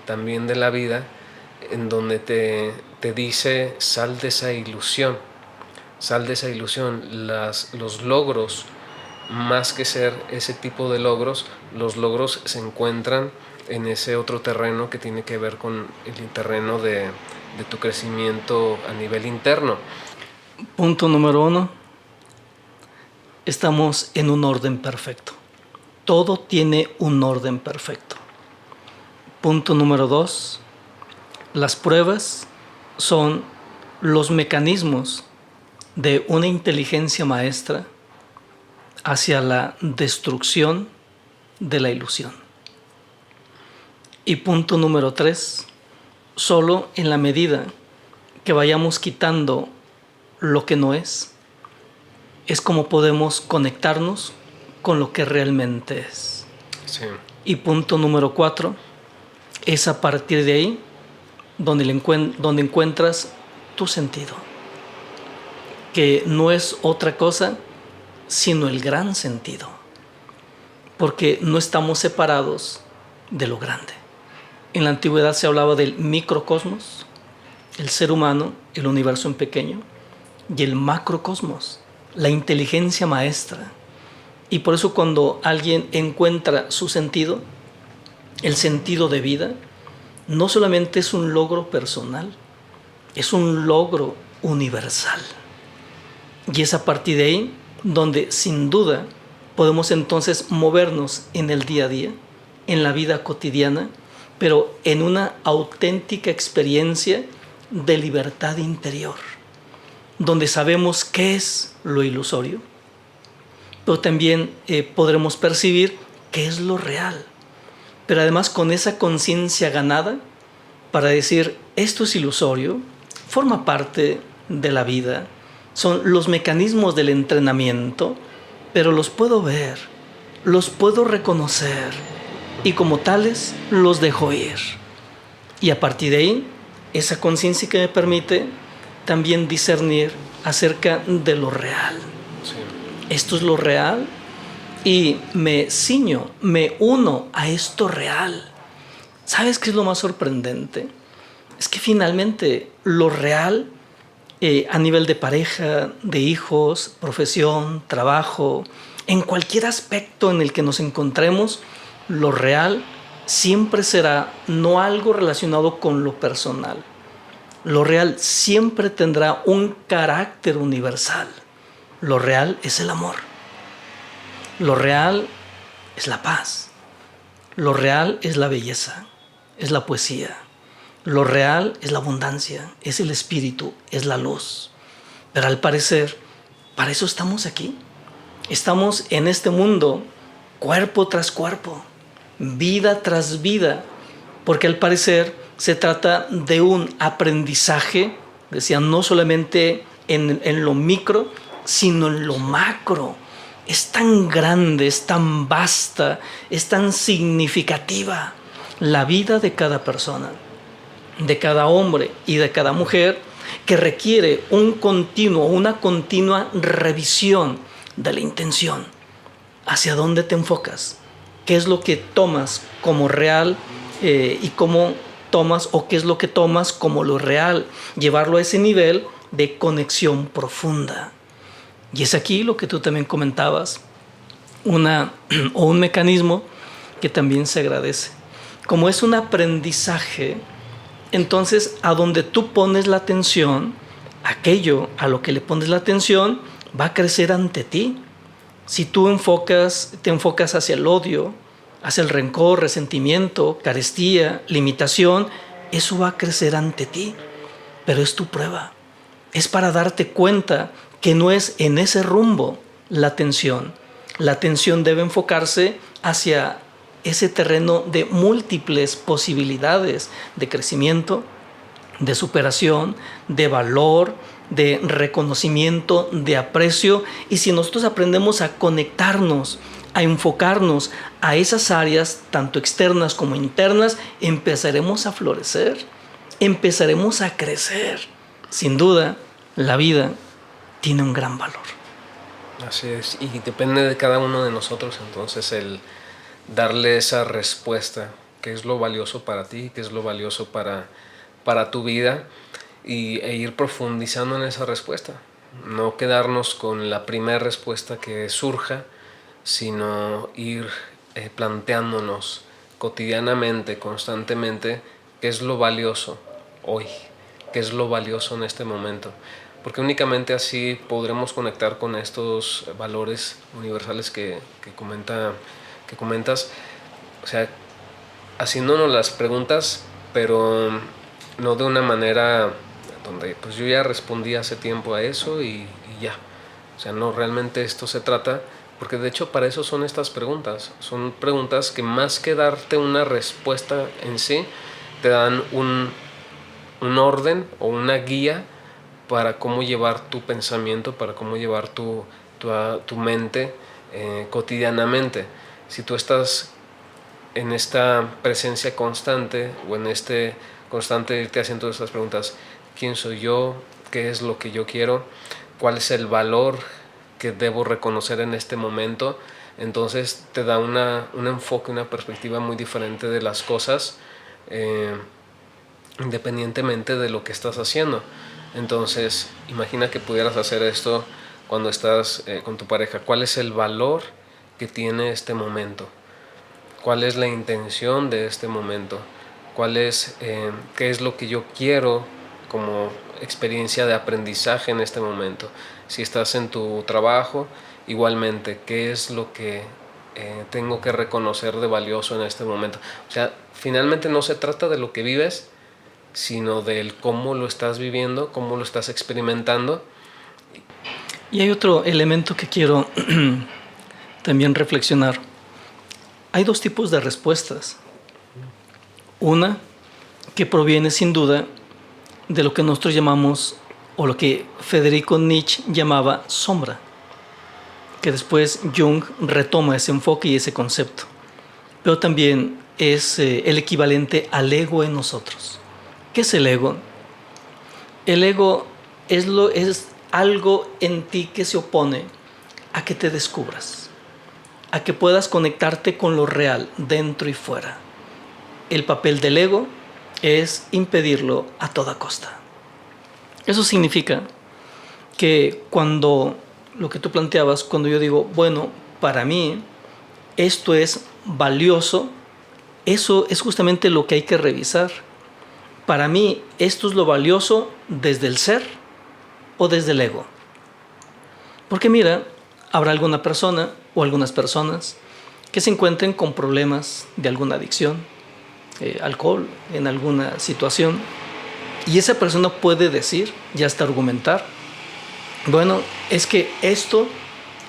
también de la vida, en donde te dice: sal de esa ilusión, sal de esa ilusión. Los logros, más que ser ese tipo de logros, los logros se encuentran en ese otro terreno que tiene que ver con el terreno de tu crecimiento a nivel interno. Punto número 1. Estamos en un orden perfecto. Todo tiene un orden perfecto. Punto número 2. Las pruebas son los mecanismos de una inteligencia maestra hacia la destrucción de la ilusión. Y punto número 3. Solo en la medida que vayamos quitando lo que no es como podemos conectarnos con lo que realmente es. Sí. Y punto número 4. es a partir de ahí donde encuentras tu sentido, que no es otra cosa sino el gran sentido, porque no estamos separados de lo grande. En la antigüedad se hablaba del microcosmos, el ser humano, el universo en pequeño, y el macrocosmos, la inteligencia maestra. Y por eso cuando alguien encuentra su sentido, el sentido de vida, no solamente es un logro personal, es un logro universal. Y es a partir de ahí donde sin duda podemos entonces movernos en el día a día, en la vida cotidiana, pero en una auténtica experiencia de libertad interior, donde sabemos qué es lo ilusorio, pero también podremos percibir qué es lo real, pero además con esa conciencia ganada para decir esto es ilusorio, forma parte de la vida, son los mecanismos del entrenamiento, pero los puedo ver, los puedo reconocer y como tales los dejo ir. Y a partir de ahí, esa conciencia que me permite también discernir acerca de lo real. Sí. Esto es lo real y me ciño, me uno a esto real. ¿Sabes qué es lo más sorprendente? Es que finalmente lo real a nivel de pareja, de hijos, profesión, trabajo, en cualquier aspecto en el que nos encontremos, lo real siempre será no algo relacionado con lo personal. Lo real siempre tendrá un carácter universal. Lo real es el amor. Lo real es la paz. Lo real es la belleza, es la poesía. Lo real es la abundancia, es el espíritu, es la luz. Pero al parecer, para eso estamos aquí. Estamos en este mundo, cuerpo tras cuerpo, vida tras vida, porque al parecer se trata de un aprendizaje, decía, no solamente en lo micro, sino en lo macro. Es tan grande, es tan vasta, es tan significativa la vida de cada persona, de cada hombre y de cada mujer, que requiere una continua revisión de la intención. ¿Hacia dónde te enfocas? ¿Qué es lo que tomas como real y cómo tomas o qué es lo que tomas como lo real? Llevarlo a ese nivel de conexión profunda. Y es aquí lo que tú también comentabas, un mecanismo que también se agradece. Como es un aprendizaje, entonces a donde tú pones la atención, aquello a lo que le pones la atención va a crecer ante ti. Si tú te enfocas hacia el odio, hacia el rencor, resentimiento, carestía, limitación, eso va a crecer ante ti. Pero es tu prueba. Es para darte cuenta que no es en ese rumbo la atención. La atención debe enfocarse hacia ese terreno de múltiples posibilidades de crecimiento, de superación, de valor, de reconocimiento, de aprecio. Y si nosotros aprendemos a conectarnos, a enfocarnos a esas áreas, tanto externas como internas, empezaremos a florecer, empezaremos a crecer. Sin duda, la vida tiene un gran valor. Así es, y depende de cada uno de nosotros entonces el darle esa respuesta, qué es lo valioso para ti, qué es lo valioso para tu vida e ir profundizando en esa respuesta. No quedarnos con la primera respuesta que surja, sino ir planteándonos cotidianamente, constantemente, qué es lo valioso hoy, qué es lo valioso en este momento. Porque únicamente así podremos conectar con estos valores universales que comentas, o sea, haciéndonos las preguntas, pero no de una manera donde pues yo ya respondí hace tiempo a eso y ya. O sea, no, realmente esto se trata, porque de hecho para eso son estas preguntas. Son preguntas que más que darte una respuesta en sí, te dan un orden o una guía para cómo llevar tu pensamiento, para cómo llevar tu mente cotidianamente. Si tú estás en esta presencia constante o en este constante irte haciendo estas preguntas: ¿quién soy yo? ¿Qué es lo que yo quiero? ¿Cuál es el valor que debo reconocer en este momento? Entonces te da un enfoque, una perspectiva muy diferente de las cosas, independientemente de lo que estás haciendo. Entonces imagina que pudieras hacer esto cuando estás con tu pareja. ¿Cuál es el valor que tiene este momento? ¿Cuál es la intención de este momento? ¿Qué es lo que yo quiero como experiencia de aprendizaje en este momento? Si estás en tu trabajo, igualmente, ¿qué es lo que tengo que reconocer de valioso en este momento? O sea, finalmente no se trata de lo que vives, sino del cómo lo estás viviendo, cómo lo estás experimentando. Y hay otro elemento que quiero también reflexionar. Hay dos tipos de respuestas. Una que proviene sin duda de lo que nosotros llamamos, o lo que Federico Nietzsche llamaba sombra, que después Jung retoma ese enfoque y ese concepto. Pero también es el equivalente al ego en nosotros. ¿Qué es el ego? El ego es algo en ti que se opone a que te descubras, a que puedas conectarte con lo real, dentro y fuera. El papel del ego es impedirlo a toda costa. Eso significa que cuando, lo que tú planteabas, cuando yo digo, bueno, para mí esto es valioso, eso es justamente lo que hay que revisar. Para mí esto es lo valioso desde el ser o desde el ego. Porque mira, habrá alguna persona o algunas personas que se encuentren con problemas de alguna adicción, alcohol, en alguna situación, y esa persona puede decir y hasta argumentar, bueno, es que esto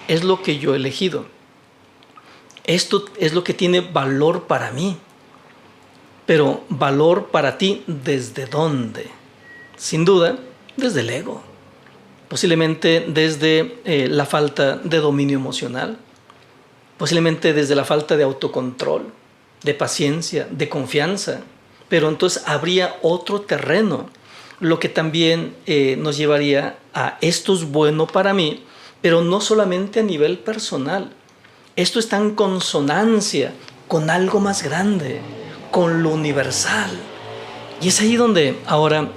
es lo que yo he elegido, esto es lo que tiene valor para mí, pero valor para ti, ¿desde dónde? Sin duda, desde el ego, posiblemente desde la falta de dominio emocional, posiblemente desde la falta de autocontrol, de paciencia, de confianza. Pero entonces habría otro terreno, lo que también nos llevaría a esto es bueno para mí, pero no solamente a nivel personal. Esto está en consonancia con algo más grande, con lo universal. Y es ahí donde ahora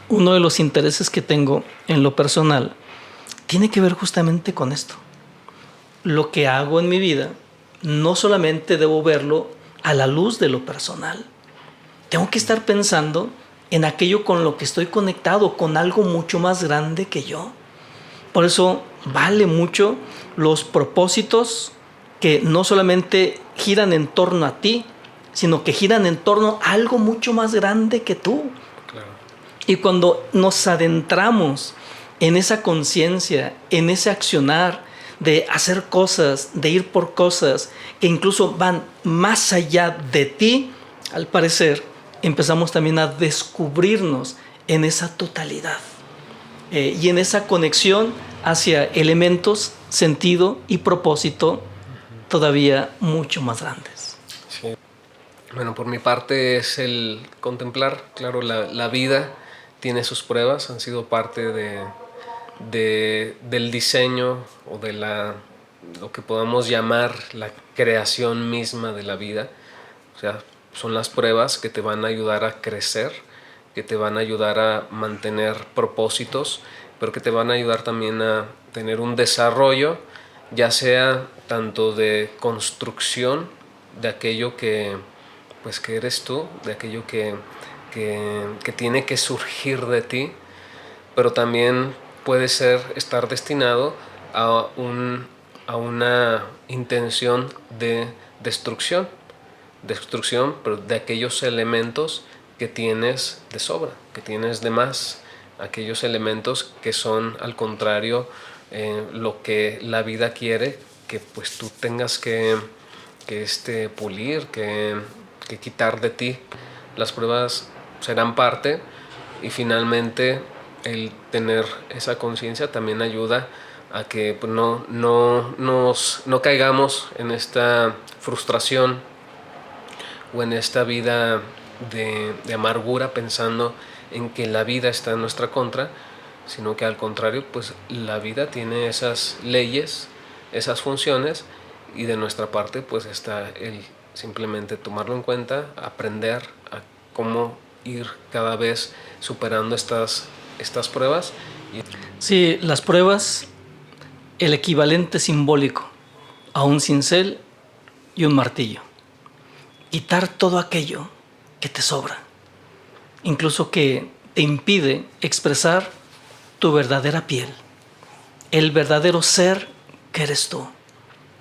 uno de los intereses que tengo en lo personal tiene que ver justamente con esto. Lo que hago en mi vida no solamente debo verlo a la luz de lo personal. Tengo que estar pensando en aquello con lo que estoy conectado, con algo mucho más grande que yo. Por eso vale mucho los propósitos que no solamente giran en torno a ti, sino que giran en torno a algo mucho más grande que tú. Claro. Y cuando nos adentramos en esa conciencia, en ese accionar de hacer cosas, de ir por cosas que incluso van más allá de ti, al parecer empezamos también a descubrirnos en esa totalidad y en esa conexión hacia elementos, sentido y propósito todavía mucho más grandes. Sí. Bueno, por mi parte es el contemplar, claro, la vida tiene sus pruebas, han sido parte del diseño o de lo que podamos llamar la creación misma de la vida. O sea, son las pruebas que te van a ayudar a crecer, que te van a ayudar a mantener propósitos, pero que te van a ayudar también a tener un desarrollo, ya sea tanto de construcción de aquello que eres tú, de aquello que tiene que surgir de ti, pero también puede estar destinado a una intención de destrucción, pero de aquellos elementos que tienes de sobra, que tienes de más, aquellos elementos que son al contrario lo que la vida quiere que pues tú tengas que pulir, que quitar de ti. Las pruebas serán parte, y finalmente el tener esa conciencia también ayuda a que no caigamos en esta frustración o en esta vida de amargura pensando en que la vida está en nuestra contra, sino que al contrario, pues la vida tiene esas leyes, esas funciones, y de nuestra parte pues está el simplemente tomarlo en cuenta, aprender a cómo ir cada vez superando estas pruebas. Sí, las pruebas, el equivalente simbólico a un cincel y un martillo. Quitar todo aquello que te sobra, incluso que te impide expresar tu verdadera piel, el verdadero ser que eres tú,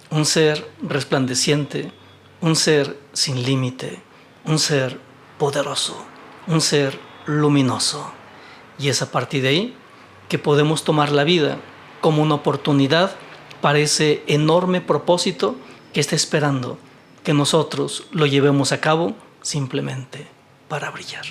un ser resplandeciente, un ser sin límite, un ser poderoso, un ser luminoso. Y es a partir de ahí que podemos tomar la vida como una oportunidad para ese enorme propósito que está esperando que nosotros lo llevemos a cabo simplemente para brillar.